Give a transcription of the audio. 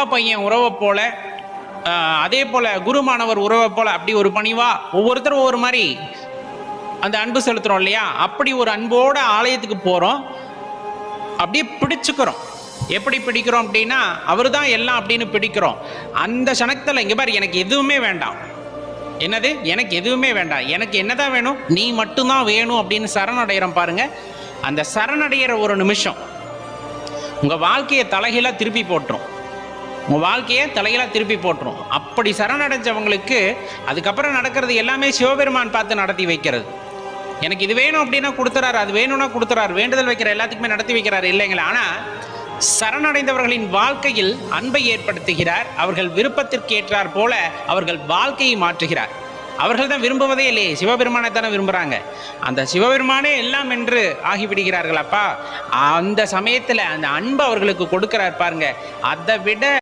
அப்பா பையன் உறவை போல, அதே போல குரு மாணவர் உறவை போல அப்படி ஒரு பணிவா ஒவ்வொருத்தரும் ஒவ்வொரு மாதிரி அந்த அன்பு செலுத்துறோம் இல்லையா? அப்படி ஒரு அன்போட ஆலயத்துக்கு போறோம், அப்படியே பிடிச்சுக்கிறோம். எப்படி பிடிக்கிறோம் அப்படின்னா, அவர் தான் எல்லாம் அப்படின்னு பிடிக்கிறோம். அந்த சனத்தில் இங்கே பாரு, எனக்கு எதுவுமே வேண்டாம். என்னது? எனக்கு எதுவுமே வேண்டாம், எனக்கு என்னதான் வேணும்? நீ மட்டும்தான் வேணும் அப்படின்னு சரணடைகிறோம் பாருங்க. அந்த சரணடைகிற ஒரு நிமிஷம் உங்கள் வாழ்க்கையை தலைகீழாக திருப்பி போட்டுரும். உங்கள் வாழ்க்கையை தலைகீழாக திருப்பி போட்டுரும். அப்படி சரணடைஞ்சவங்களுக்கு அதுக்கப்புறம் நடக்கிறது எல்லாமே சிவபெருமான் பார்த்து நடத்தி வைக்கிறது. எனக்கு இது வேணும் அப்படின்னா கொடுத்துறாரு, அது வேணும்னா கொடுத்துறாரு, வேண்டுதல் வைக்கிற எல்லாத்துக்குமே நடத்தி வைக்கிறாரு இல்லைங்களா? ஆனால் சரணடைந்தவர்களின் வாழ்க்கையில் அன்பை ஏற்படுத்துகிறார். அவர்கள் விருப்பத்திற்கு ஏற்றார் போல அவர்கள் வாழ்க்கையை மாற்றுகிறார். அவர்கள் தான் விரும்புவதே இல்லையே, சிவபெருமானை தானே விரும்புகிறாங்க. அந்த சிவபெருமானே எல்லாம் என்று ஆகிவிடுகிறார்கள். அப்பா அந்த சமயத்தில் அந்த அன்பு அவர்களுக்கு கொடுக்கிறார் பாருங்க. அதை விட